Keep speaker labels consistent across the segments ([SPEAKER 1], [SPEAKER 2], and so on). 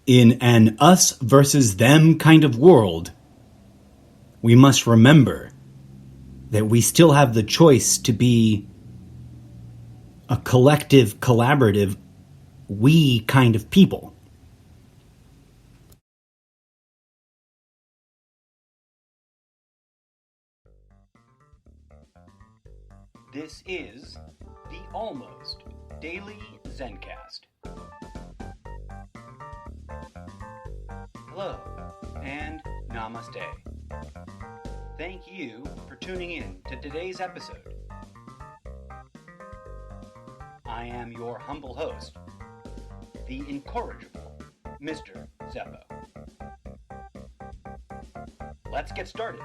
[SPEAKER 1] In an us versus them kind of world, we must remember that we still have the choice to be a collective, collaborative, we kind of people. This is the Almost Daily ZenCast. Hello, and namaste. Thank you for tuning in to today's episode. I am your humble host, the incorrigible Mr. Zeppo. Let's get started.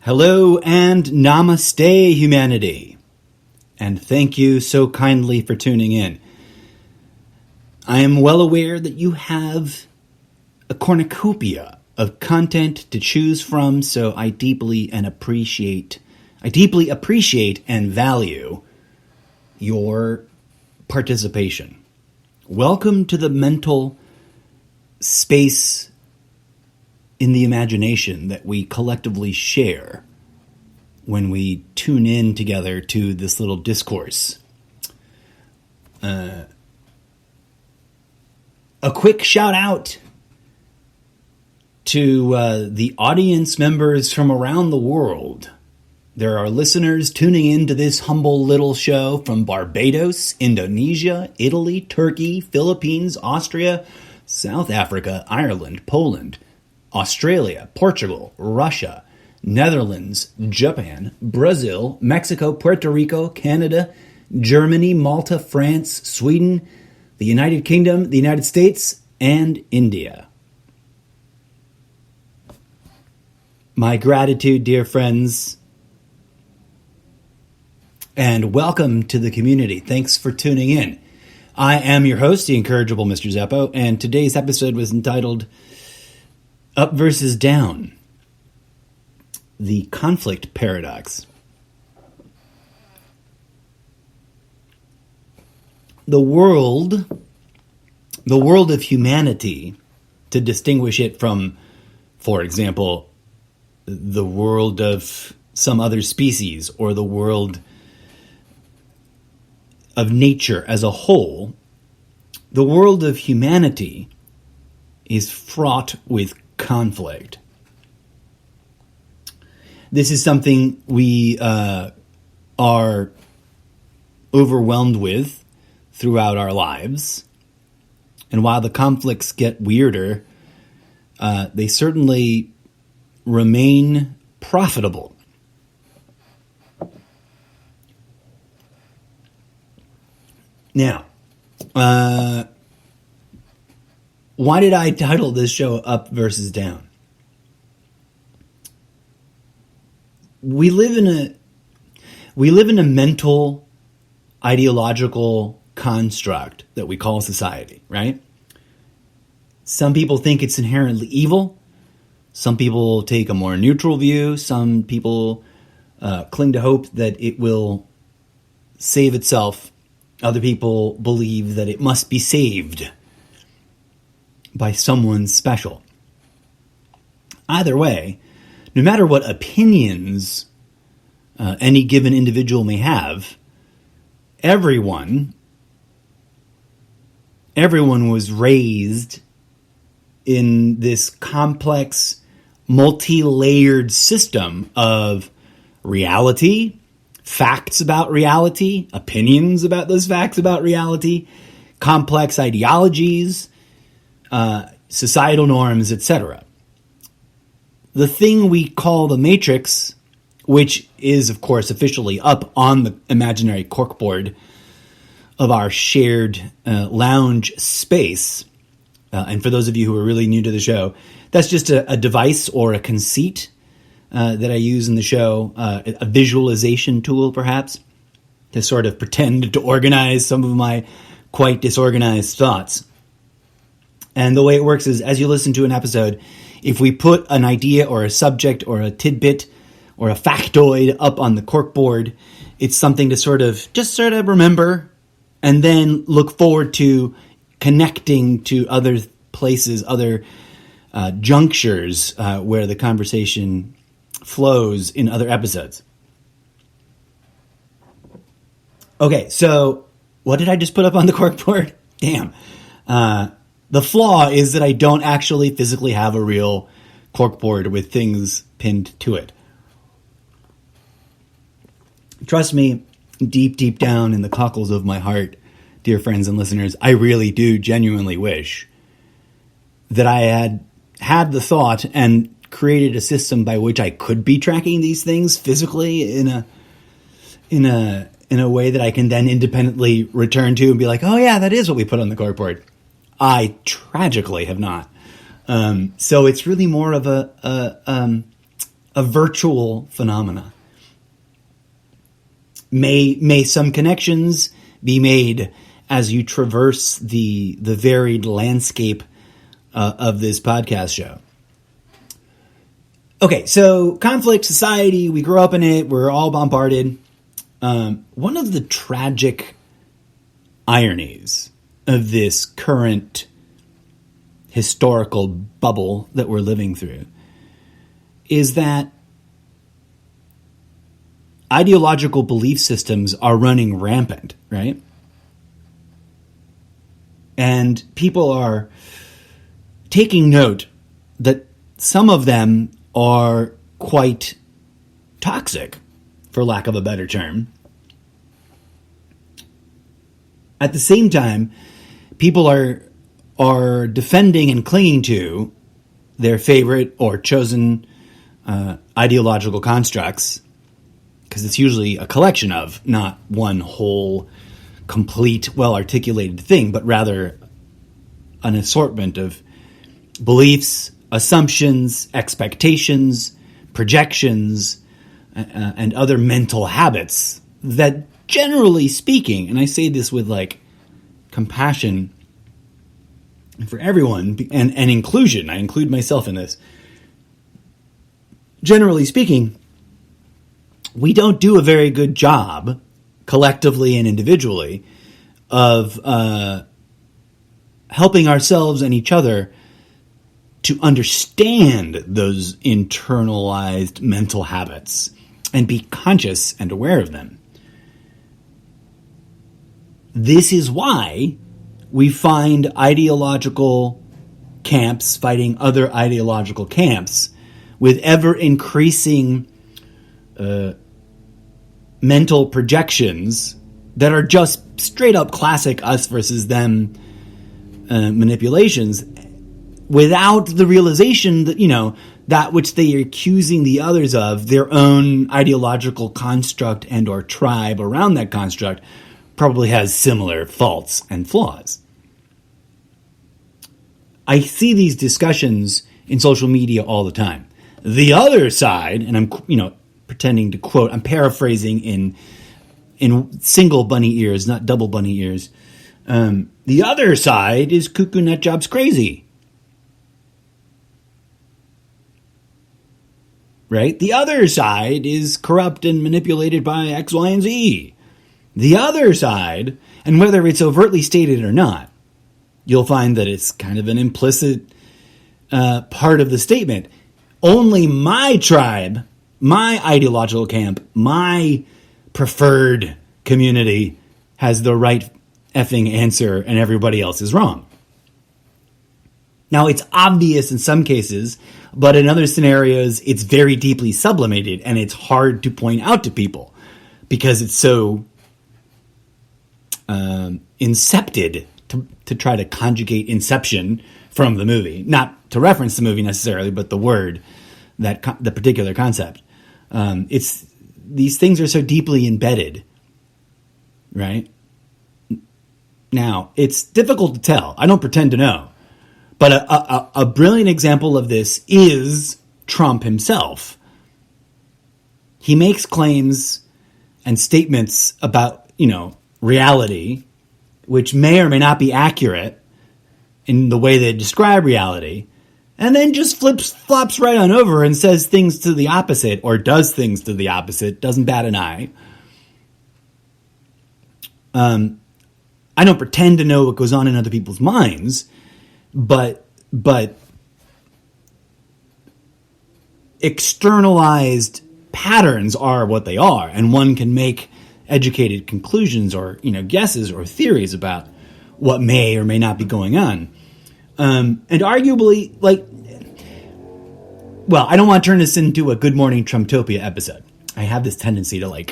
[SPEAKER 1] Hello and namaste, humanity. And thank you so kindly for tuning in. I am well aware that you have a cornucopia of content to choose from, so I deeply appreciate and value your participation. Welcome to the mental space in the imagination that we collectively share when we tune in together to this little discourse. A quick shout out to the audience members from around the world. There are listeners tuning in to this humble little show from Barbados, Indonesia, Italy, Turkey, Philippines, Austria, South Africa, Ireland, Poland, Australia, Portugal, Russia, Netherlands, Japan, Brazil, Mexico, Puerto Rico, Canada, Germany, Malta, France, Sweden, the United Kingdom, the United States, and India. My gratitude, dear friends, and welcome to the community. Thanks for tuning in. I am your host, the incorrigible Mr. Zeppo, and today's episode was entitled Up versus Down, the Conflict Paradox. The world of humanity, to distinguish it from, for example, the world of some other species or the world of nature as a whole, the world of humanity is fraught with conflict. This is something we are overwhelmed with throughout our lives. And while the conflicts get weirder, they certainly remain profitable. Now, why did I title this show Up versus Down? We live in a mental, ideological construct that we call society, right? Some people think it's inherently evil. Some people take a more neutral view. Some people cling to hope that it will save itself. Other people believe that it must be saved by someone special. Either way, no matter what opinions any given individual may have, everyone was raised in this complex, multi-layered system of reality, facts about reality, opinions about those facts about reality, complex ideologies, societal norms, etc. The thing we call the Matrix, which is, of course, officially up on the imaginary corkboard of our shared lounge space, and for those of you who are really new to the show, that's just a device or a conceit that I use in the show, a visualization tool, perhaps, to sort of pretend to organize some of my quite disorganized thoughts. And the way it works is, as you listen to an episode, if we put an idea or a subject or a tidbit or a factoid up on the corkboard, it's something to sort of remember and then look forward to connecting to other places, other junctures where the conversation flows in other episodes. Okay, so what did I just put up on the corkboard? Damn. The flaw is that I don't actually physically have a real corkboard with things pinned to it. Trust me, deep down in the cockles of my heart, dear friends and listeners, I really do genuinely wish that I had the thought and created a system by which I could be tracking these things physically in a way that I can then independently return to and be like, oh yeah, that is what we put on the corkboard. I tragically have not. So it's really more of a virtual phenomena. May some connections be made as you traverse the varied landscape of this podcast show. Okay, so conflict, society, we grew up in it, we're all bombarded. One of the tragic ironies of this current historical bubble that we're living through is that ideological belief systems are running rampant, right? And people are taking note that some of them are quite toxic, for lack of a better term. At the same time, people are defending and clinging to their favorite or chosen ideological constructs, because it's usually a collection of, not one whole, complete, well-articulated thing, but rather an assortment of beliefs, assumptions, expectations, projections, and other mental habits that, generally speaking, and I say this with like compassion for everyone and inclusion, I include myself in this. Generally speaking, we don't do a very good job, collectively and individually, of helping ourselves and each other to understand those internalized mental habits and be conscious and aware of them. This is why we find ideological camps fighting other ideological camps with ever-increasing mental projections that are just straight-up classic us versus them manipulations, without the realization that, you know, that which they are accusing the others of, their own ideological construct and or tribe around that construct, probably has similar faults and flaws. I see these discussions in social media all the time. The other side, and I'm, pretending to quote, I'm paraphrasing in single bunny ears, not double bunny ears. The other side is cuckoo nut jobs crazy. Right? The other side is corrupt and manipulated by X, Y, and Z. The other side, and whether it's overtly stated or not, you'll find that it's kind of an implicit part of the statement. Only my tribe, my ideological camp, my preferred community has the right effing answer and everybody else is wrong. Now, it's obvious in some cases, but in other scenarios, it's very deeply sublimated and it's hard to point out to people because it's so incepted to try to conjugate inception from the movie. Not to reference the movie necessarily, but the word, the particular concept. These things are so deeply embedded, right? Now, it's difficult to tell. I don't pretend to know. But a brilliant example of this is Trump himself. He makes claims and statements about, reality, which may or may not be accurate in the way they describe reality, and then just flops right on over and says things to the opposite, or does things to the opposite, doesn't bat an eye. I don't pretend to know what goes on in other people's minds, but externalized patterns are what they are, and one can make educated conclusions or guesses or theories about what may or may not be going on. And arguably, I don't want to turn this into a Good Morning Trumptopia episode. I have this tendency to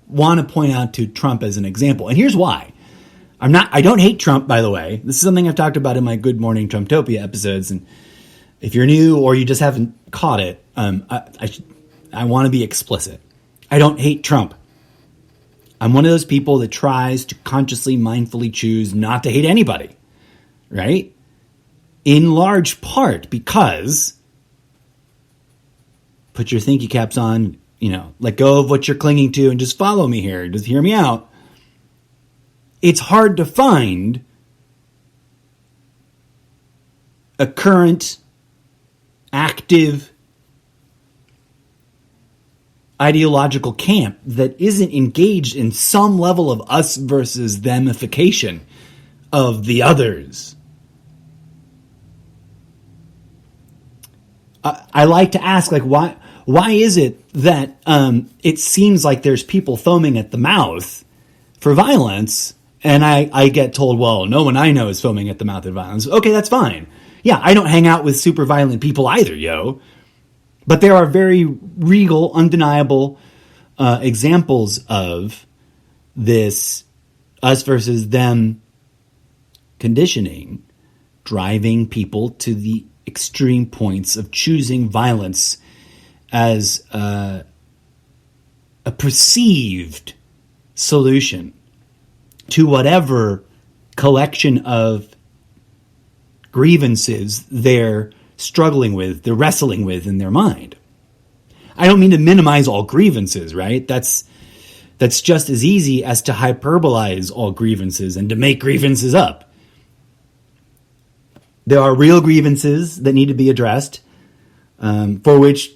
[SPEAKER 1] want to point out to Trump as an example, and here's why. I don't hate Trump, by the way. This is something I've talked about in my Good Morning Trumptopia episodes, and if you're new or you just haven't caught it, I want to be explicit. I don't hate Trump. I'm one of those people that tries to consciously, mindfully choose not to hate anybody, right? In large part because, put your thinky caps on, let go of what you're clinging to and just follow me here. Just hear me out. It's hard to find a current, active, ideological camp that isn't engaged in some level of us versus themification of the others. I like to ask, why is it that it seems like there's people foaming at the mouth for violence, and I get told, well, no one I know is foaming at the mouth of violence. Okay, that's fine. Yeah, I don't hang out with super violent people either, yo. But there are very regal, undeniable examples of this us versus them conditioning, driving people to the extreme points of choosing violence as a perceived solution to whatever collection of grievances they're struggling with, they're wrestling with in their mind. I don't mean to minimize all grievances, right? That's just as easy as to hyperbolize all grievances and to make grievances up. There are real grievances that need to be addressed, for which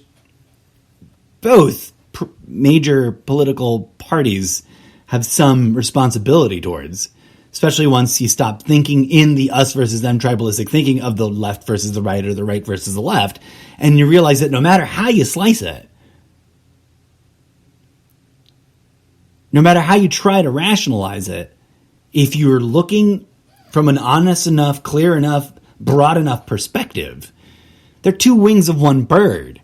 [SPEAKER 1] both major political parties have some responsibility towards, especially once you stop thinking in the us versus them tribalistic thinking of the left versus the right or the right versus the left, and you realize that no matter how you slice it, no matter how you try to rationalize it, if you're looking from an honest enough, clear enough, broad enough perspective, they're two wings of one bird.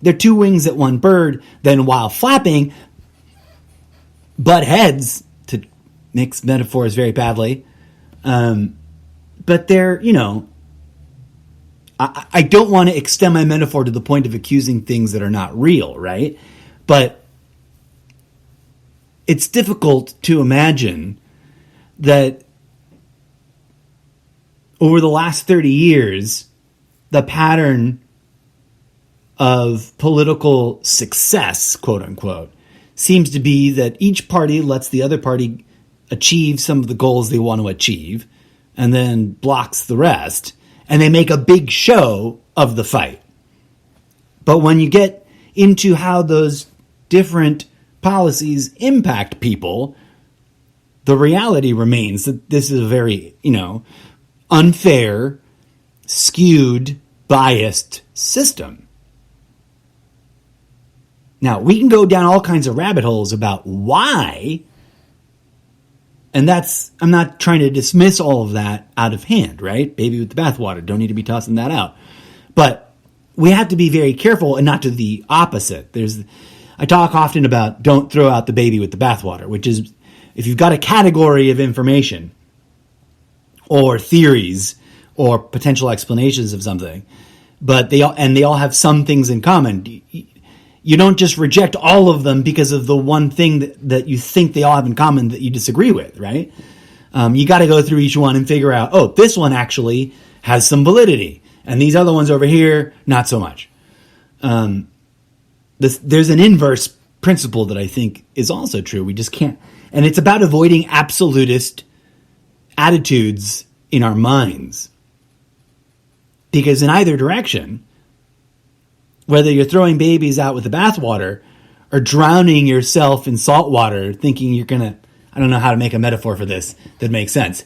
[SPEAKER 1] They're two wings at one bird, then while flapping, butt heads, to mix metaphors very badly. But they're, I don't want to extend my metaphor to the point of accusing things that are not real, right? But it's difficult to imagine that over the last 30 years, the pattern of political success, quote unquote, seems to be that each party lets the other party achieve some of the goals they want to achieve and then blocks the rest, and they make a big show of the fight. But when you get into how those different policies impact people, the reality remains that this is a very, unfair, skewed, biased system. Now, we can go down all kinds of rabbit holes about why, and I'm not trying to dismiss all of that out of hand, right? Baby with the bathwater, don't need to be tossing that out. But we have to be very careful and not do the opposite. I talk often about don't throw out the baby with the bathwater, which is if you've got a category of information or theories or potential explanations of something, but they all have some things in common. You don't just reject all of them because of the one thing that you think they all have in common that you disagree with, right? You got to go through each one and figure out, this one actually has some validity, and these other ones over here, not so much. There's an inverse principle that I think is also true. We just can't, and it's about avoiding absolutist attitudes in our minds. Because in either direction, whether you're throwing babies out with the bathwater or drowning yourself in salt water thinking you're going to, I don't know how to make a metaphor for this that makes sense.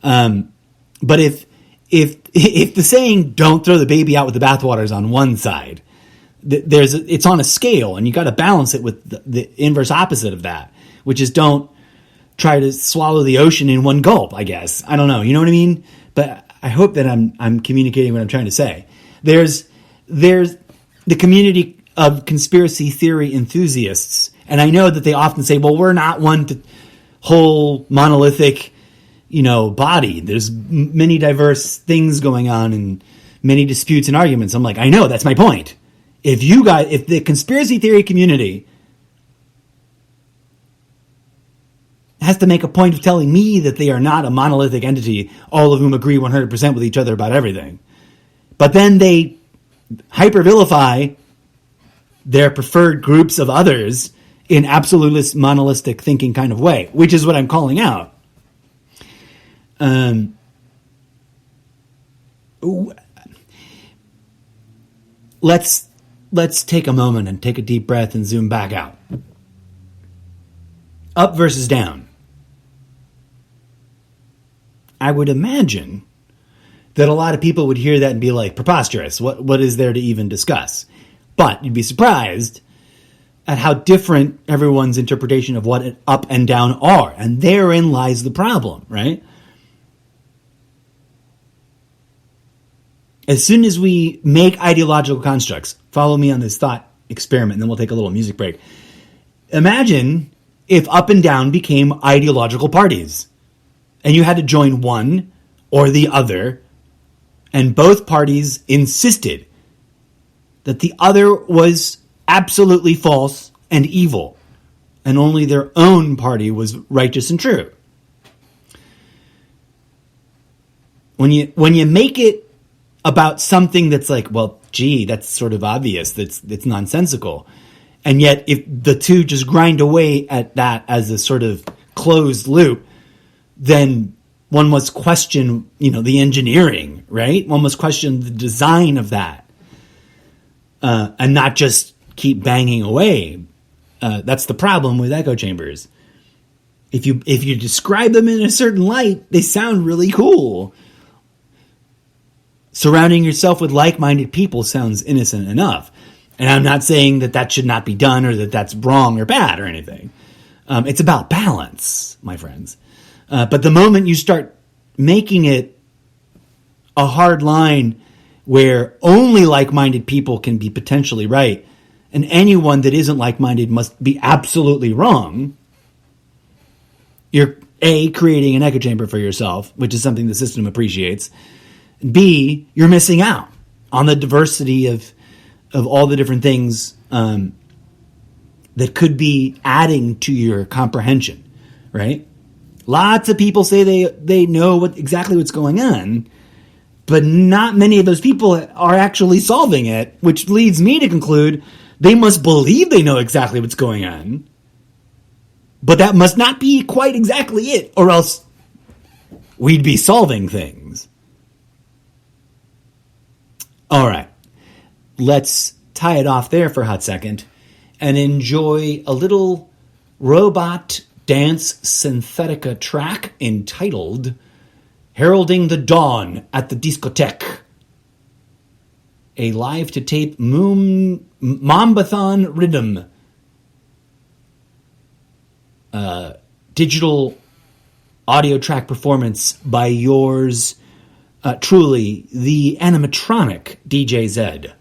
[SPEAKER 1] But if the saying "don't throw the baby out with the bathwater" is on one side, it's on a scale, and you got to balance it with the inverse opposite of that, which is don't try to swallow the ocean in one gulp. I guess I don't know. You know what I mean? But I hope that I'm communicating what I'm trying to say. There's the community of conspiracy theory enthusiasts, and I know that they often say, "Well, we're not one whole monolithic." Body. There's many diverse things going on and many disputes and arguments. I'm like, I know, that's my point. If the conspiracy theory community has to make a point of telling me that they are not a monolithic entity, all of whom agree 100% with each other about everything, but then they hyper-vilify their preferred groups of others in absolutist monolithic thinking kind of way, which is what I'm calling out. Let's take a moment and take a deep breath and zoom back out. Up versus down. I would imagine that a lot of people would hear that and be like, preposterous. What is there to even discuss? But you'd be surprised at how different everyone's interpretation of what up and down are. And therein lies the problem, right? As soon as we make ideological constructs, follow me on this thought experiment, and then we'll take a little music break. Imagine if up and down became ideological parties, and you had to join one or the other, and both parties insisted that the other was absolutely false and evil, and only their own party was righteous and true. When you make it about something that's like, well, gee, that's sort of obvious, that's nonsensical. And yet, if the two just grind away at that as a sort of closed loop, then one must question, the engineering, right? One must question the design of that, and not just keep banging away. That's the problem with echo chambers. If you describe them in a certain light, they sound really cool. Surrounding yourself with like-minded people sounds innocent enough. And I'm not saying that should not be done or that that's wrong or bad or anything. It's about balance, my friends. But the moment you start making it a hard line where only like-minded people can be potentially right, and anyone that isn't like-minded must be absolutely wrong, you're A, creating an echo chamber for yourself, which is something the system appreciates. B, you're missing out on the diversity of all the different things that could be adding to your comprehension, right? Lots of people say they know exactly what's going on, but not many of those people are actually solving it, which leads me to conclude they must believe they know exactly what's going on, but that must not be quite exactly it, or else we'd be solving things. All right, let's tie it off there for a hot second and enjoy a little robot dance synthetica track entitled Heralding the Dawn at the Discotheque, a live-to-tape Mambathon rhythm digital audio track performance by yours truly, the animatronic DJ Zed.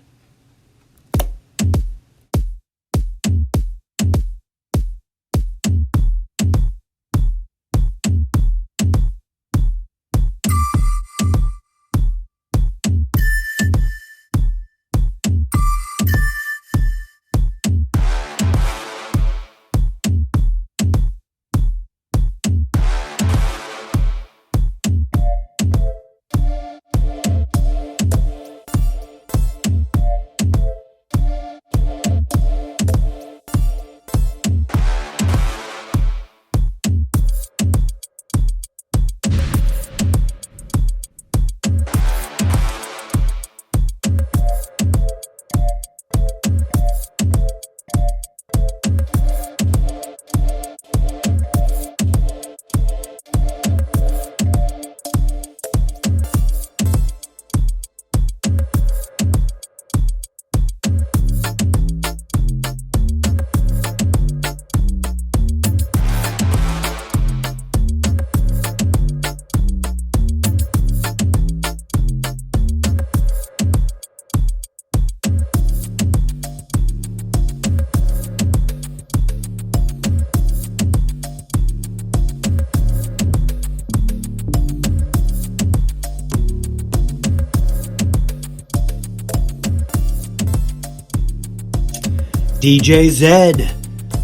[SPEAKER 1] DJ Zed,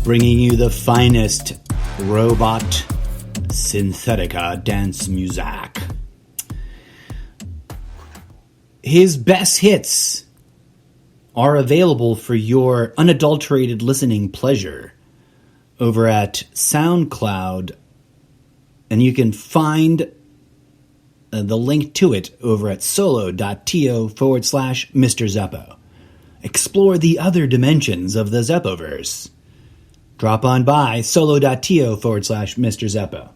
[SPEAKER 1] bringing you the finest robot synthetica dance music. His best hits are available for your unadulterated listening pleasure over at SoundCloud, and you can find the link to it over at solo.to/Mr. Zeppo. Explore the other dimensions of the Zeppoverse. Drop on by solo.to/Mr. Zeppo.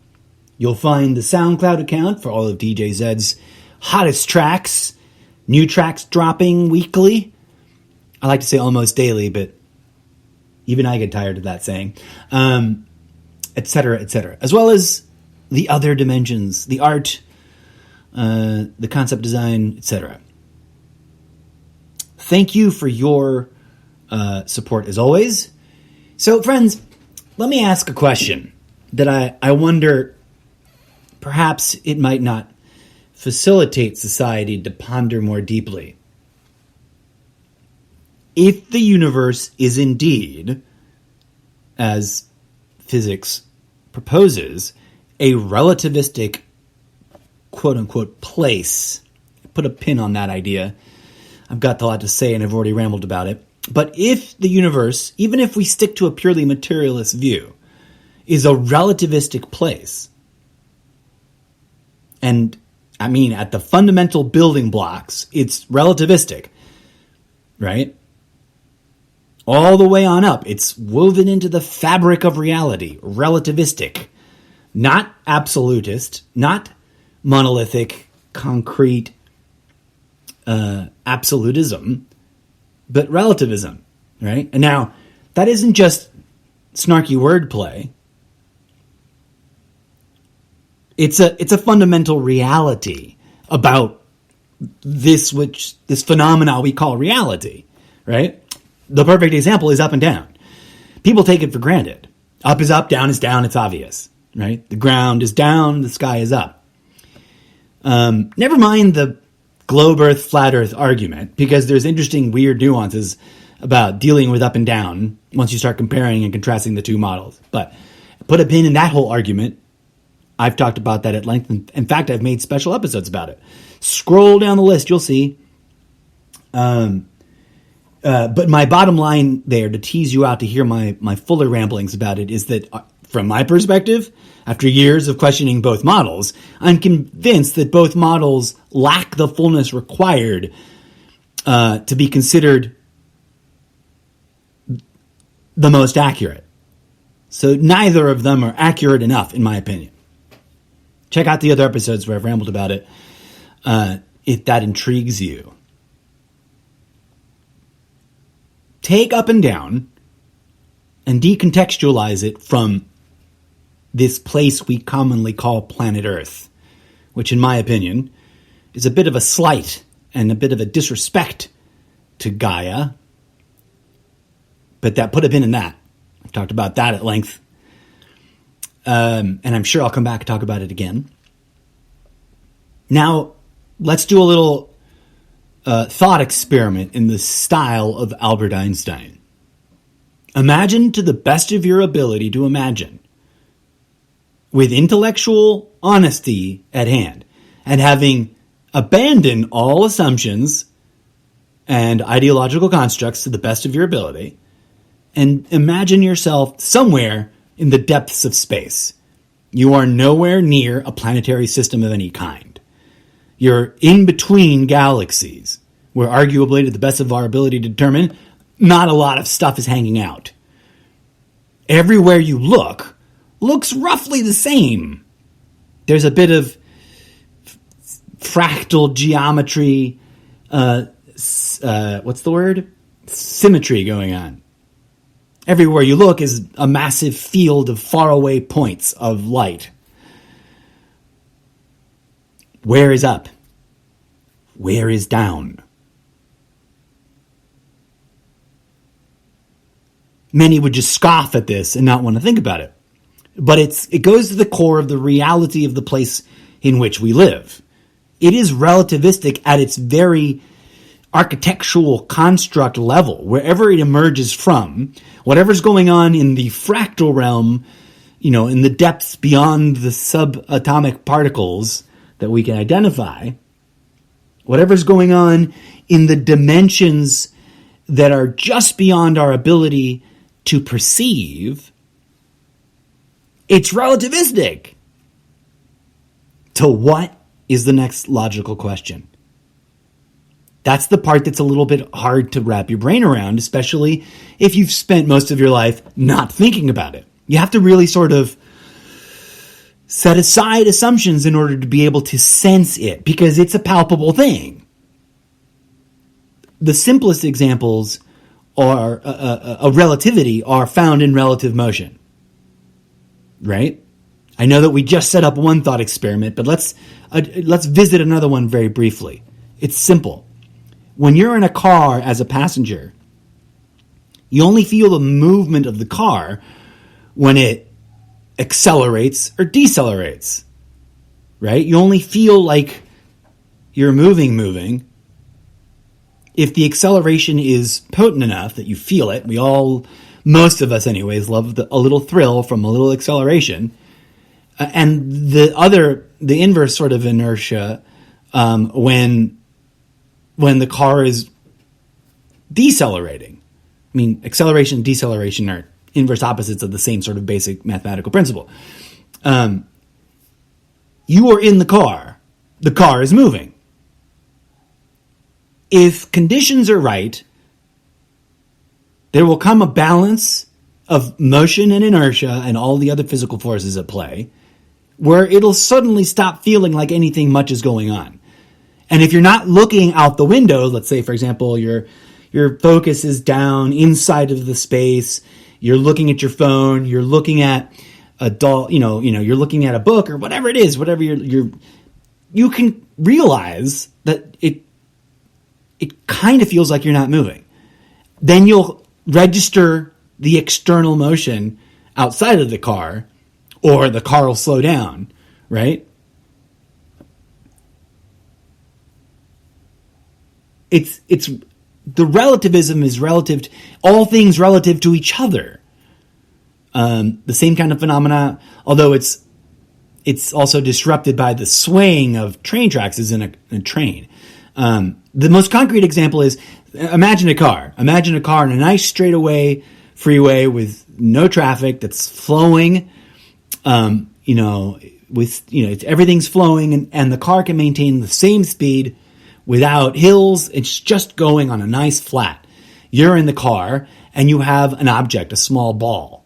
[SPEAKER 1] You'll find the SoundCloud account for all of DJ Zed's hottest tracks, new tracks dropping weekly. I like to say almost daily, but even I get tired of that saying. Etc., etc. As well as the other dimensions, the art, the concept design, etc. Thank you for your support as always. So, friends, let me ask a question that I wonder perhaps it might not facilitate society to ponder more deeply. If the universe is indeed, as physics proposes, a relativistic, quote-unquote, place, put a pin on that idea. I've got a lot to say and I've already rambled about it. But if the universe, even if we stick to a purely materialist view, is a relativistic place, and I mean at the fundamental building blocks, it's relativistic, right? All the way on up, it's woven into the fabric of reality, relativistic, not absolutist, not monolithic, concrete absolutism, but relativism, right? And now, that isn't just snarky wordplay. It's a fundamental reality about this phenomena we call reality, right? The perfect example is up and down. People take it for granted. Up is up, down is down, it's obvious, right? The ground is down, the sky is up. Never mind the globe earth, flat earth argument, because there's interesting, weird nuances about dealing with up and down once you start comparing and contrasting the two models. But put a pin in that whole argument. I've talked about that at length. In fact, I've made special episodes about it. Scroll down the list, you'll see. But my bottom line there, to tease you out to hear my fuller ramblings about it, is that from my perspective, after years of questioning both models, I'm convinced that both models lack the fullness required to be considered the most accurate. So neither of them are accurate enough, in my opinion. Check out the other episodes where I've rambled about it, if that intrigues you. Take up and down and decontextualize it from this place we commonly call planet Earth, which in my opinion is a bit of a slight and a bit of a disrespect to Gaia. But that, put a pin in that. I've talked about that at length. And I'm sure I'll come back and talk about it again. Now, let's do a little thought experiment in the style of Albert Einstein. Imagine to the best of your ability to imagine, with intellectual honesty at hand, and having abandoned all assumptions and ideological constructs to the best of your ability, and imagine yourself somewhere in the depths of space. You are nowhere near a planetary system of any kind. You're in between galaxies, where arguably, to the best of our ability to determine, not a lot of stuff is hanging out. Everywhere you look looks roughly the same. There's a bit of fractal geometry, what's the word? Symmetry going on. Everywhere you look is a massive field of faraway points of light. Where is up? Where is down? Many would just scoff at this and not want to think about it. But it goes to the core of the reality of the place in which we live. It is relativistic at its very architectural construct level, wherever it emerges from, whatever's going on in the fractal realm, in the depths beyond the subatomic particles that we can identify, whatever's going on in the dimensions that are just beyond our ability to perceive, it's relativistic. To what is the next logical question? That's the part that's a little bit hard to wrap your brain around, especially if you've spent most of your life not thinking about it. You have to really sort of set aside assumptions in order to be able to sense it, because it's a palpable thing. The simplest examples of relativity are found in relative motion, right? I know that we just set up one thought experiment, but let's visit another one very briefly. It's simple. When you're in a car as a passenger, you only feel the movement of the car when it accelerates or decelerates, right? You only feel like you're moving. If the acceleration is potent enough that you feel it, most of us anyways, love a little thrill from a little acceleration. And the inverse sort of inertia, when the car is decelerating. I mean, acceleration and deceleration are inverse opposites of the same sort of basic mathematical principle. You are in the car is moving. If conditions are right, there will come a balance of motion and inertia and all the other physical forces at play, where it'll suddenly stop feeling like anything much is going on. And if you're not looking out the window, let's say, for example, your focus is down inside of the space, you're looking at your phone, you're looking at a doll, you're looking at a book or whatever it is, whatever you can realize that it kind of feels like you're not moving. Then you'll register the external motion outside of the car, or the car will slow down, right? It's the relativism is relative to all things relative to each other. The same kind of phenomena, although it's also disrupted by the swaying of train tracks as in a train. The most concrete example is, imagine a car in a nice straightaway freeway with no traffic that's flowing, everything's flowing and the car can maintain the same speed without hills. It's just going on a nice flat. You're in the car and you have an object, a small ball,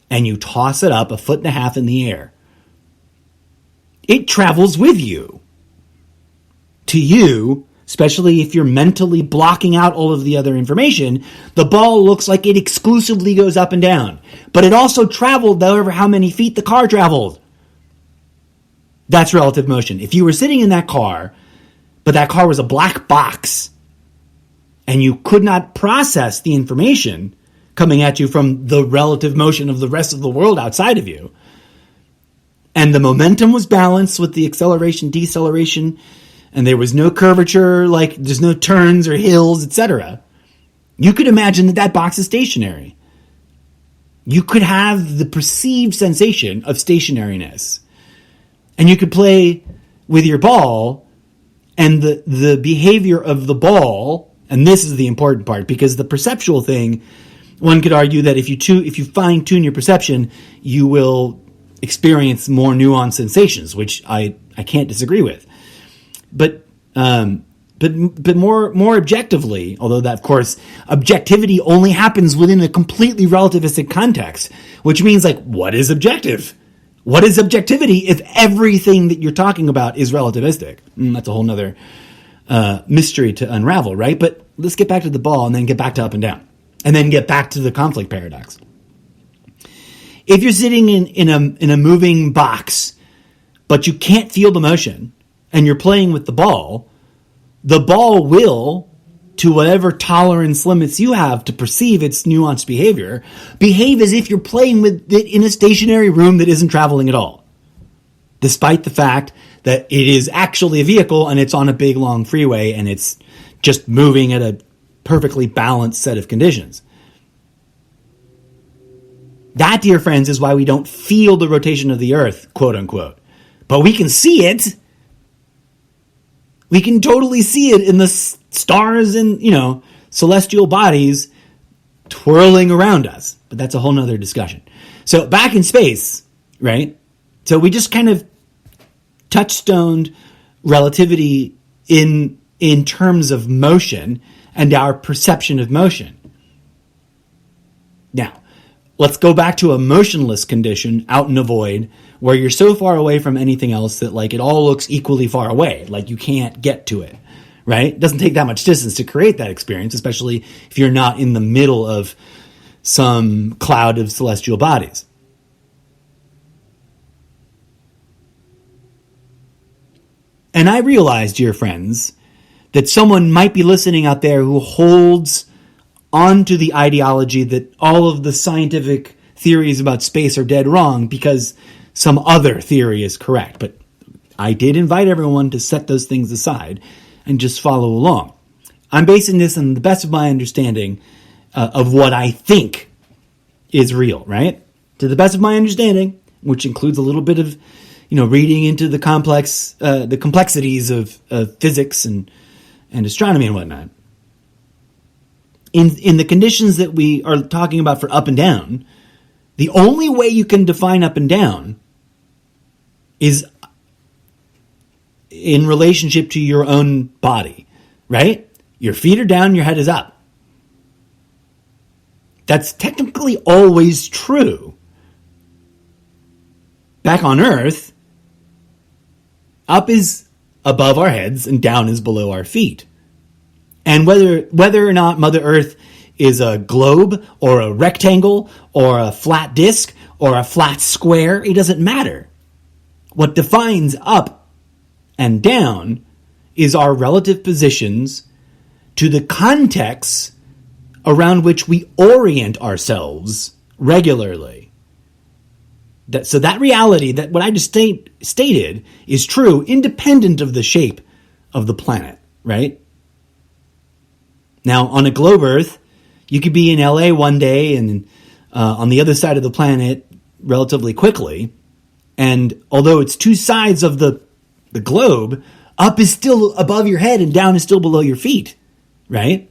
[SPEAKER 1] and you toss it up 1.5 feet in the air. It travels with you. To you, especially if you're mentally blocking out all of the other information, the ball looks like it exclusively goes up and down. But it also traveled however how many feet the car traveled. That's relative motion. If you were sitting in that car, but that car was a black box, and you could not process the information coming at you from the relative motion of the rest of the world outside of you, and the momentum was balanced with the acceleration, deceleration, and there was no curvature, like there's no turns or hills, etc., you could imagine that box is stationary. You could have the perceived sensation of stationariness. And you could play with your ball, and the behavior of the ball, and this is the important part, because the perceptual thing, one could argue that if you fine-tune your perception, you will experience more nuanced sensations, which I can't disagree with. But more objectively, although that, of course, objectivity only happens within a completely relativistic context, which means, like, what is objective? What is objectivity if everything that you're talking about is relativistic? That's a whole nother mystery to unravel, right? But let's get back to the ball and then get back to up and down, and then get back to the conflict paradox. If you're sitting in a moving box, but you can't feel the motion, and you're playing with the ball will, to whatever tolerance limits you have to perceive its nuanced behavior, behave as if you're playing with it in a stationary room that isn't traveling at all, despite the fact that it is actually a vehicle and it's on a big long freeway and it's just moving at a perfectly balanced set of conditions. That, dear friends, is why we don't feel the rotation of the Earth, quote unquote. But we can see it. We can totally see it in the stars and, celestial bodies twirling around us. But that's a whole nother discussion. So back in space, right? So we just kind of touchstoned relativity in terms of motion and our perception of motion. Now, let's go back to a motionless condition out in the void where you're so far away from anything else that it all looks equally far away. You can't get to it, right? It doesn't take that much distance to create that experience, especially if you're not in the middle of some cloud of celestial bodies. And I realize, dear friends, that someone might be listening out there who holds onto the ideology that all of the scientific theories about space are dead wrong because some other theory is correct. But I did invite everyone to set those things aside and just follow along. I'm basing this on the best of my understanding of what I think is real, right? To the best of my understanding, which includes a little bit of, reading into the complexities of physics and astronomy and whatnot. In the conditions that we are talking about for up and down, the only way you can define up and down is in relationship to your own body, right? Your feet are down, your head is up. That's technically always true. Back on Earth, up is above our heads and down is below our feet. And whether or not Mother Earth is a globe or a rectangle or a flat disc or a flat square, it doesn't matter. What defines up and down is our relative positions to the context around which we orient ourselves regularly. So that reality, that what I just stated, is true independent of the shape of the planet, right? Now, on a globe Earth, you could be in LA one day and on the other side of the planet relatively quickly. And although it's two sides of the globe, up is still above your head and down is still below your feet, right?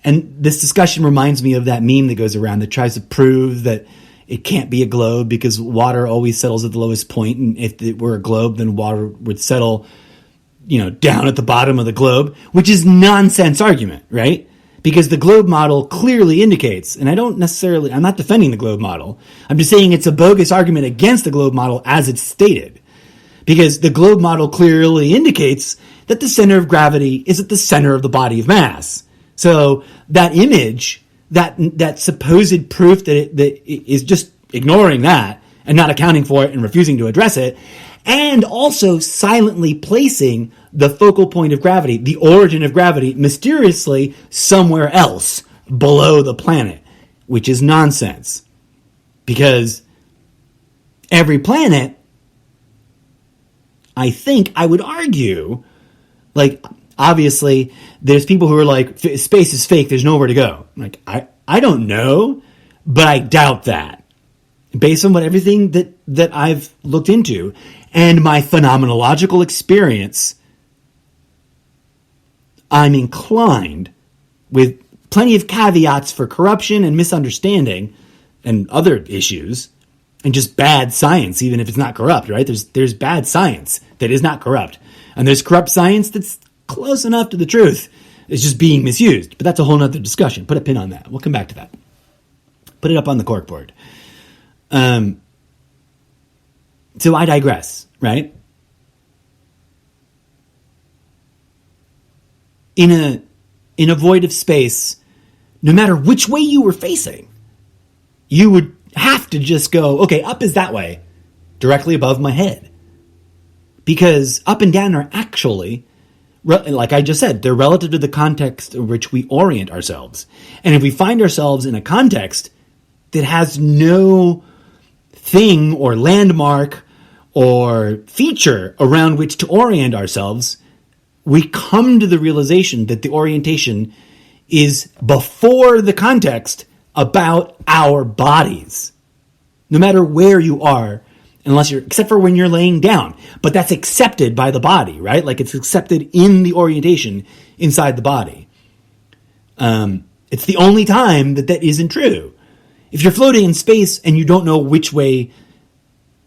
[SPEAKER 1] And this discussion reminds me of that meme that goes around that tries to prove that it can't be a globe because water always settles at the lowest point. And if it were a globe, then water would settle, down at the bottom of the globe, which is nonsense argument, right? Because the globe model clearly indicates, and I'm not defending the globe model. I'm just saying it's a bogus argument against the globe model as it's stated. Because the globe model clearly indicates that the center of gravity is at the center of the body of mass. So that image, that supposed proof that it is just ignoring that and not accounting for it and refusing to address it, and also silently placing the focal point of gravity, the origin of gravity, mysteriously somewhere else below the planet, which is nonsense. Because every planet, I think, I would argue, obviously, there's people who are like, space is fake, there's nowhere to go. I don't know, but I doubt that. Based on everything that I've looked into and my phenomenological experience, I'm inclined, with plenty of caveats for corruption and misunderstanding and other issues, and just bad science, even if it's not corrupt, right? There's bad science that is not corrupt. And there's corrupt science that's close enough to the truth. It's just being misused. But that's a whole nother discussion. Put a pin on that. We'll come back to that. Put it up on the corkboard. So I digress, right? In a void of space, no matter which way you were facing, you would have to just go, okay, up is that way, directly above my head. Because up and down are actually, like I just said, they're relative to the context in which we orient ourselves. And if we find ourselves in a context that has no thing or landmark or feature around which to orient ourselves, we come to the realization that the orientation is before the context about our bodies. No matter where you are, except for when you're laying down. But that's accepted by the body, right? Like it's accepted in the orientation inside the body. It's the only time that isn't true. If you're floating in space and you don't know which way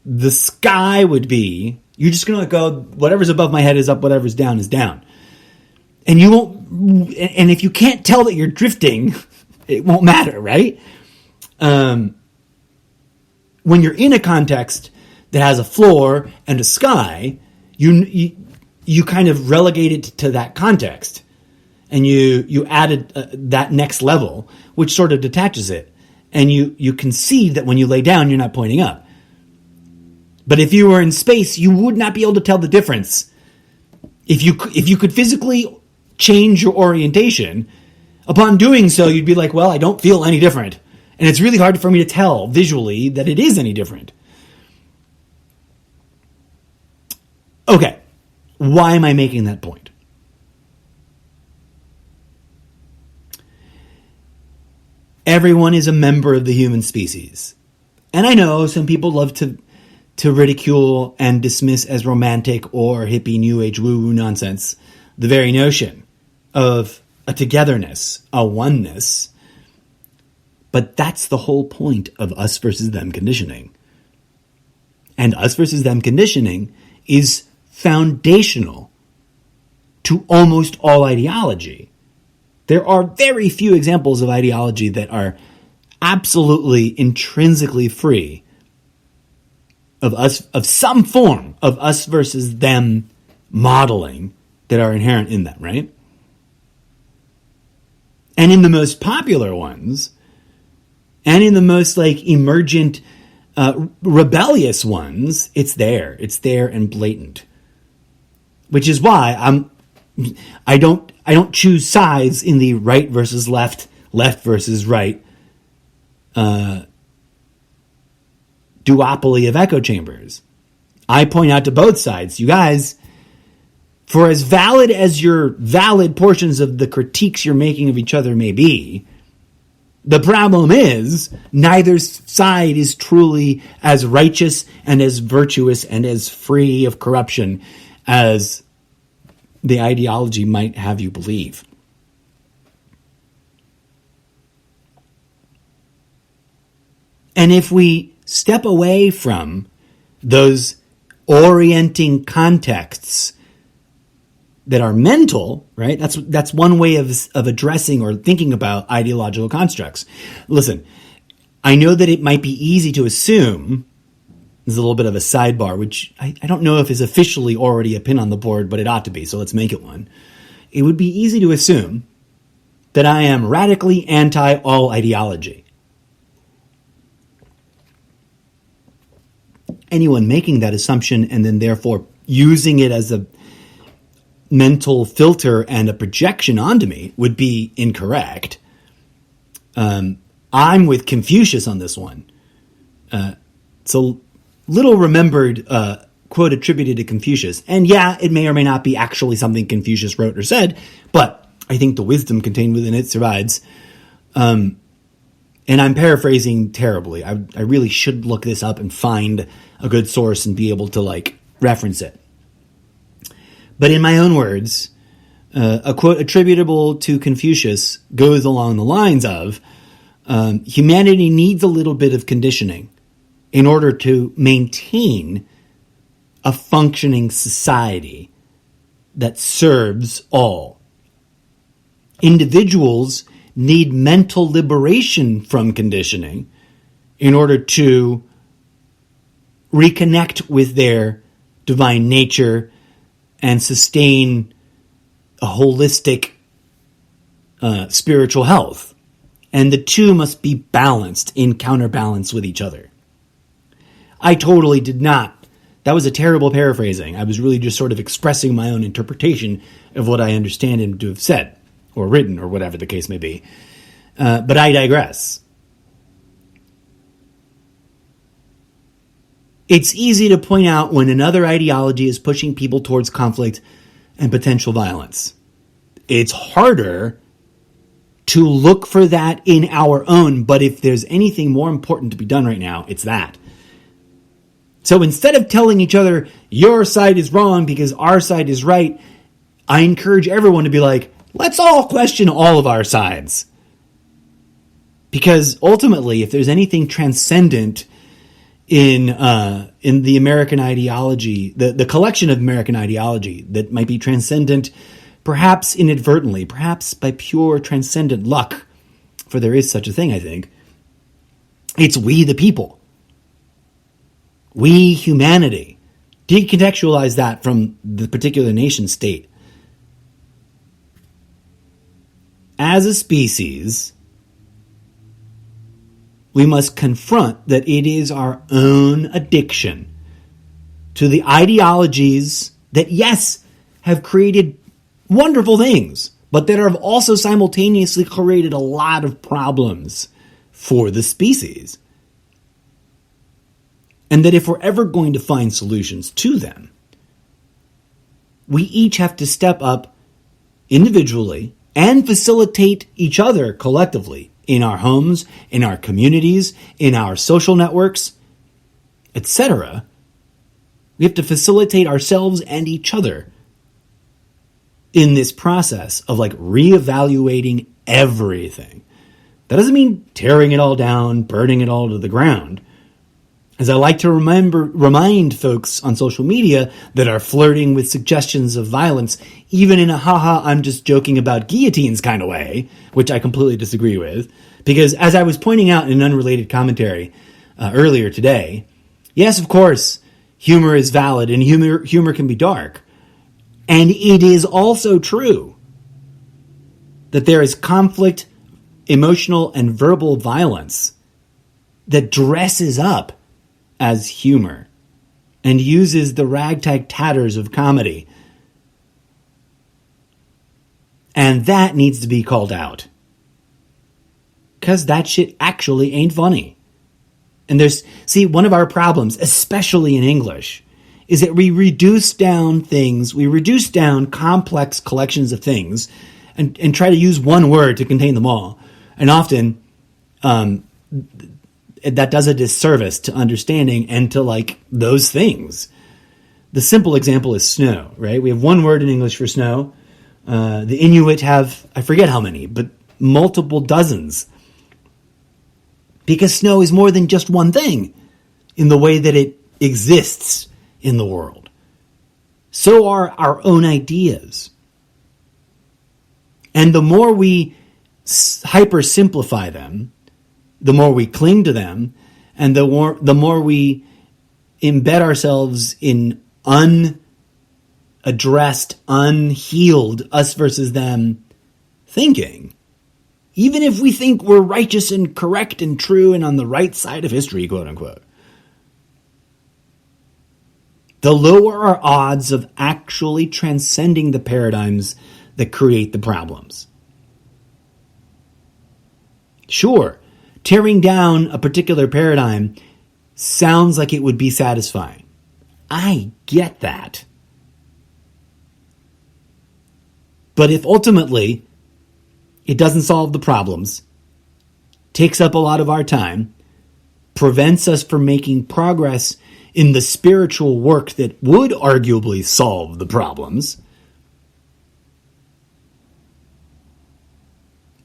[SPEAKER 1] the sky would be, you're just going to go, whatever's above my head is up, whatever's down is down. And you won't, and if you can't tell that you're drifting, it won't matter, right? When you're in a context that has a floor and a sky, you kind of relegate it to that context. And you added that next level, which sort of detaches it. And you concede that when you lay down, you're not pointing up. But if you were in space, you would not be able to tell the difference. If you could physically change your orientation, upon doing so, you'd be like, well, I don't feel any different. And it's really hard for me to tell visually that it is any different. Okay, why am I making that point? Everyone is a member of the human species. And I know some people love to ridicule and dismiss as romantic or hippie new age woo-woo nonsense the very notion of a togetherness, a oneness. But that's the whole point of us versus them conditioning. And us versus them conditioning is foundational to almost all ideology. There are very few examples of ideology that are absolutely intrinsically free of some form of us versus them modeling that are inherent in them, right? And in the most popular ones, and in the most emergent, rebellious ones, it's there and blatant. Which is why I don't choose sides in the right versus left versus right duopoly of echo chambers. I point out to both sides, you guys, for as valid as your valid portions of the critiques you're making of each other may be, the problem is neither side is truly as righteous and as virtuous and as free of corruption as the ideology might have you believe. And if we step away from those orienting contexts that are mental, right? That's one way of addressing or thinking about ideological constructs. Listen, I know that it might be easy to assume, this is a little bit of a sidebar, which I don't know if is officially already a pin on the board, but it ought to be, so let's make it one. It would be easy to assume that I am radically anti all ideology. Anyone making that assumption and then therefore using it as a mental filter and a projection onto me would be incorrect. I'm with Confucius on this one. It's a little remembered quote attributed to Confucius. And yeah, it may or may not be actually something Confucius wrote or said, but I think the wisdom contained within it survives. And I'm paraphrasing terribly. I really should look this up and find a good source and be able to reference it. But in my own words, a quote attributable to Confucius goes along the lines of, humanity needs a little bit of conditioning in order to maintain a functioning society that serves all. Individuals need mental liberation from conditioning in order to reconnect with their divine nature and sustain a holistic spiritual health. And the two must be balanced in counterbalance with each other. I totally did not. That was a terrible paraphrasing. I was really just sort of expressing my own interpretation of what I understand him to have said, or written, or whatever the case may be. But I digress. It's easy to point out when another ideology is pushing people towards conflict and potential violence. It's harder to look for that in our own, but if there's anything more important to be done right now, it's that. So instead of telling each other, your side is wrong because our side is right, I encourage everyone to be like, let's all question all of our sides. Because ultimately, if there's anything transcendent in the American ideology, the collection of American ideology that might be transcendent, perhaps inadvertently, perhaps by pure transcendent luck, for there is such a thing, I think, it's we the people. We humanity. Decontextualize that from the particular nation state. As a species, we must confront that it is our own addiction to the ideologies that, yes, have created wonderful things, but that have also simultaneously created a lot of problems for the species. And that if we're ever going to find solutions to them, we each have to step up individually and facilitate each other collectively in our homes, in our communities, in our social networks, etc. We have to facilitate ourselves and each other in this process of reevaluating everything. That doesn't mean tearing it all down, burning it all to the ground. As I like to remind folks on social media that are flirting with suggestions of violence, even in a haha, I'm just joking about guillotines kind of way, which I completely disagree with. Because as I was pointing out in an unrelated commentary earlier today, yes, of course, humor is valid and humor can be dark. And it is also true that there is conflict, emotional and verbal violence that dresses up as humor and uses the ragtag tatters of comedy. And that needs to be called out. Because that shit actually ain't funny. And one of our problems, especially in English, is that we reduce down complex collections of things and try to use one word to contain them all. And often, that does a disservice to understanding and to those things. The simple example is snow, right? We have one word in English for snow. The Inuit have, I forget how many, but multiple dozens. Because snow is more than just one thing in the way that it exists in the world. So are our own ideas. And the more we hypersimplify them, the more we cling to them, and the more we embed ourselves in unaddressed, unhealed, us versus them thinking, even if we think we're righteous and correct and true and on the right side of history, quote unquote, the lower our odds of actually transcending the paradigms that create the problems. Sure, tearing down a particular paradigm sounds like it would be satisfying. I get that. But if ultimately it doesn't solve the problems, takes up a lot of our time, prevents us from making progress in the spiritual work that would arguably solve the problems,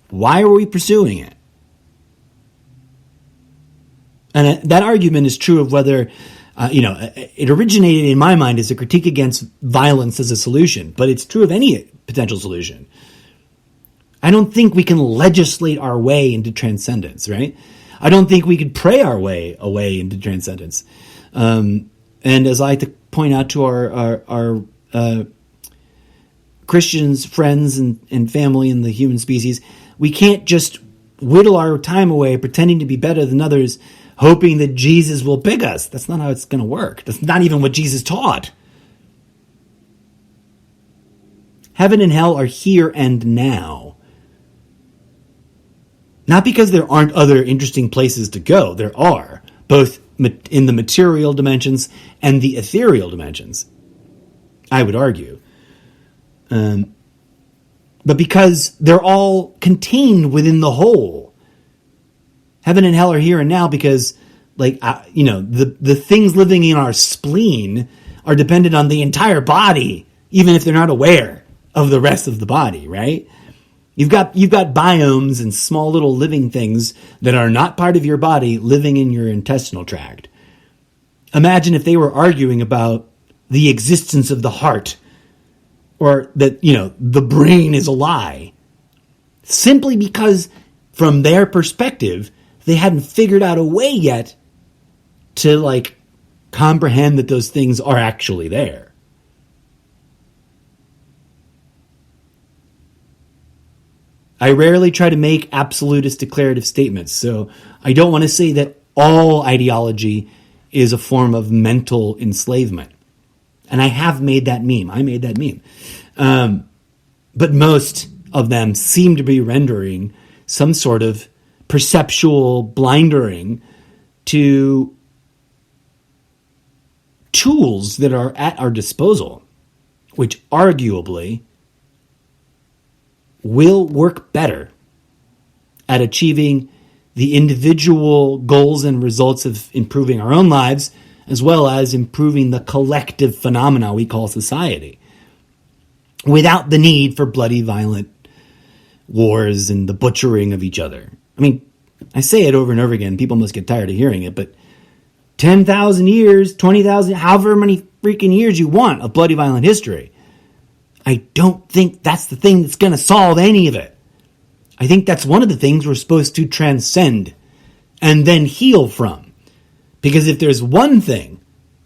[SPEAKER 1] why are we pursuing it? And that argument is true of whether, it originated in my mind as a critique against violence as a solution, but it's true of any potential solution. I don't think we can legislate our way into transcendence, right? I don't think we could pray our way away into transcendence. And as I like to point out to our Christians, friends, and family in the human species, we can't just whittle our time away pretending to be better than others, hoping that Jesus will pick us. That's not how it's going to work. That's not even what Jesus taught. Heaven and hell are here and now. Not because there aren't other interesting places to go. There are, both in the material dimensions and the ethereal dimensions, I would argue. But because they're all contained within the whole. Heaven and hell are here and now because, the things living in our spleen are dependent on the entire body, even if they're not aware of the rest of the body, right? You've got biomes and small little living things that are not part of your body living in your intestinal tract. Imagine if they were arguing about the existence of the heart, or that, the brain is a lie, simply because from their perspective, they hadn't figured out a way yet to comprehend that those things are actually there. I rarely try to make absolutist declarative statements, so I don't want to say that all ideology is a form of mental enslavement. And I have made that meme. I made that meme. But most of them seem to be rendering some sort of perceptual blindering to tools that are at our disposal, which arguably will work better at achieving the individual goals and results of improving our own lives, as well as improving the collective phenomena we call society, without the need for bloody, violent wars and the butchering of each other. I mean, I say it over and over again. People must get tired of hearing it, but 10,000 years, 20,000, however many freaking years you want of bloody, violent history, I don't think that's the thing that's going to solve any of it. I think that's one of the things we're supposed to transcend and then heal from. Because if there's one thing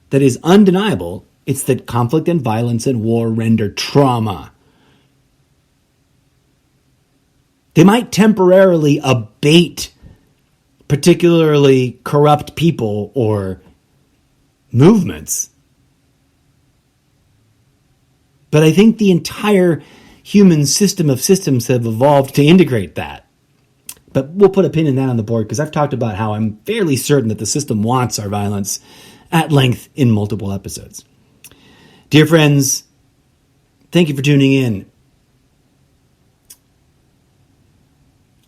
[SPEAKER 1] that is undeniable, it's that conflict and violence and war render trauma. They might temporarily abate particularly corrupt people or movements, but I think the entire human system of systems have evolved to integrate that. But we'll put a pin in that on the board because I've talked about how I'm fairly certain that the system wants our violence at length in multiple episodes. Dear friends, thank you for tuning in.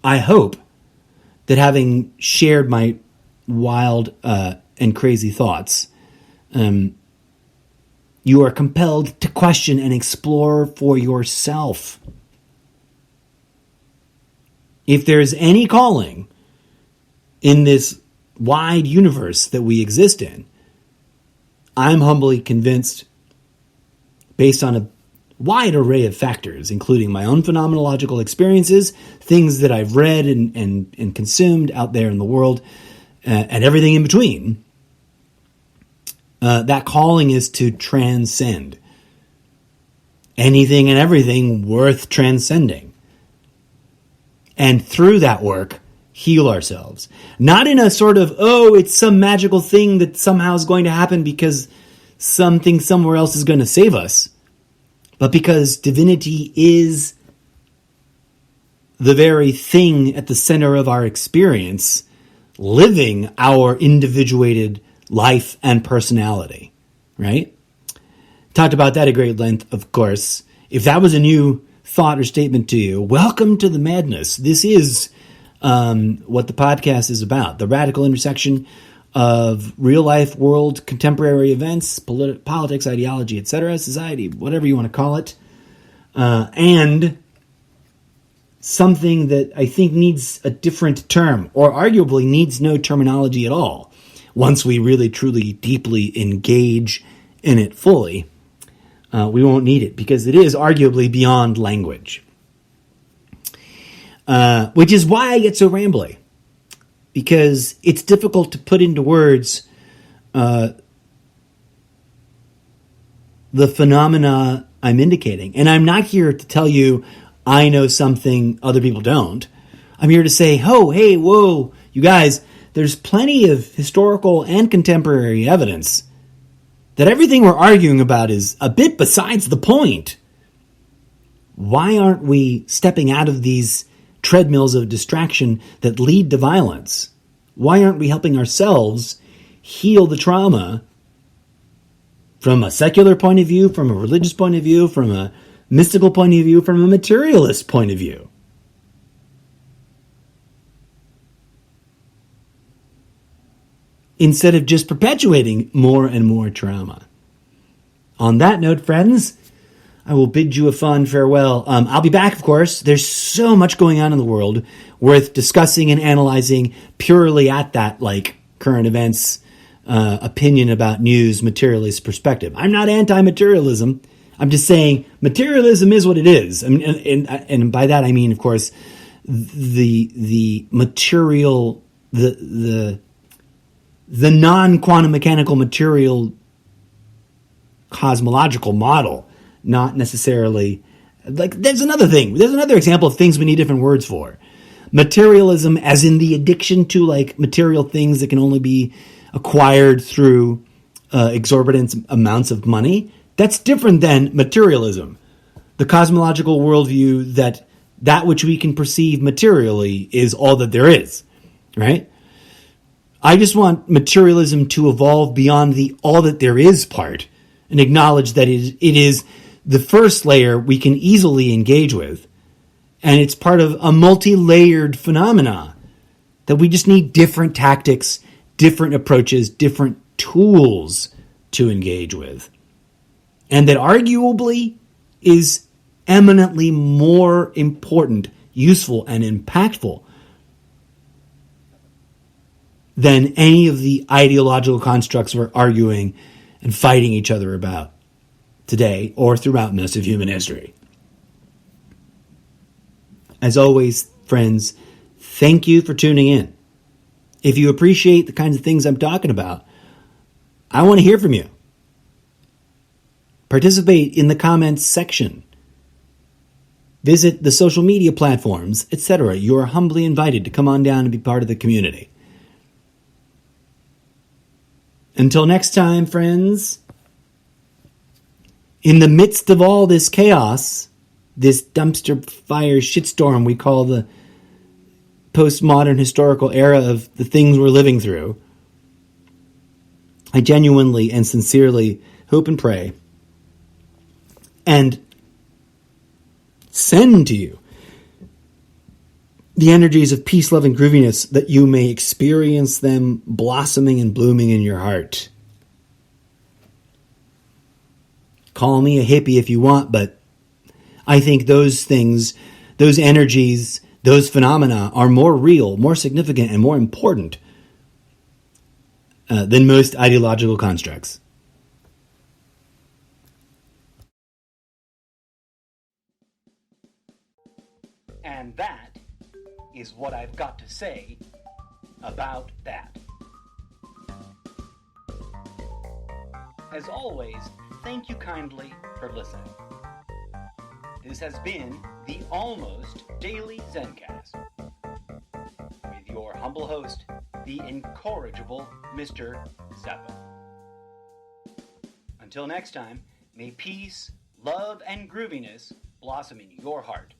[SPEAKER 1] I hope that having shared my wild and crazy thoughts, you are compelled to question and explore for yourself. If there's any calling in this wide universe that we exist in, I'm humbly convinced, based on a wide array of factors, including my own phenomenological experiences, things that I've read and consumed out there in the world, and everything in between, that calling is to transcend anything and everything worth transcending. And through that work, heal ourselves. Not in a sort of, it's some magical thing that somehow is going to happen because something somewhere else is going to save us, but because divinity is the very thing at the center of our experience, living our individuated life and personality, right? Talked about that at great length, of course. If that was a new thought or statement to you, welcome to the madness. This is what the podcast is about, the radical intersection of real life, world, contemporary events, politics, ideology, etc., society, whatever you want to call it, and something that I think needs a different term, or arguably needs no terminology at all. Once we really, truly, deeply engage in it fully, we won't need it because it is arguably beyond language. Which is why I get so rambly. Because it's difficult to put into words the phenomena I'm indicating. And I'm not here to tell you I know something other people don't. I'm here to say, hey, whoa, you guys, there's plenty of historical and contemporary evidence that everything we're arguing about is a bit besides the point. Why aren't we stepping out of these treadmills of distraction that lead to violence? Why aren't we helping ourselves heal the trauma from a secular point of view, from a religious point of view, from a mystical point of view from a materialist point of view. Instead of just perpetuating more and more trauma. On that note, friends, I will bid you a fond farewell. I'll be back, of course. There's so much going on in the world worth discussing and analyzing purely at that, current events, opinion about news, materialist perspective. I'm not anti-materialism. I'm just saying materialism is what it is. I mean, and by that I mean, of course, the material, the non-quantum mechanical material cosmological model, not necessarily there's another thing. There's another example of things we need different words for. Materialism as in the addiction to material things that can only be acquired through exorbitant amounts of money. That's different than materialism. The cosmological worldview that which we can perceive materially is all that there is, right? I just want materialism to evolve beyond the all that there is part and acknowledge that it is the first layer we can easily engage with. And it's part of a multi-layered phenomena that we just need different tactics, different approaches, different tools to engage with. And that arguably is eminently more important, useful, and impactful than any of the ideological constructs we're arguing and fighting each other about today or throughout most of human history. As always, friends, thank you for tuning in. If you appreciate the kinds of things I'm talking about, I want to hear from you. Participate in the comments section. Visit the social media platforms, etc. You are humbly invited to come on down and be part of the community. Until next time, friends, in the midst of all this chaos, this dumpster fire shitstorm we call the postmodern historical era of the things we're living through, I genuinely and sincerely hope and pray and send to you the energies of peace, love, and grooviness that you may experience them blossoming and blooming in your heart. Call me a hippie if you want, but I think those things, those energies, those phenomena are more real, more significant, and more important than most ideological constructs. And that is what I've got to say about that. As always, thank you kindly for listening. This has been the Almost Daily ZenCast with your humble host, the incorrigible Mr. Zappa. Until next time, may peace, love, and grooviness blossom in your heart.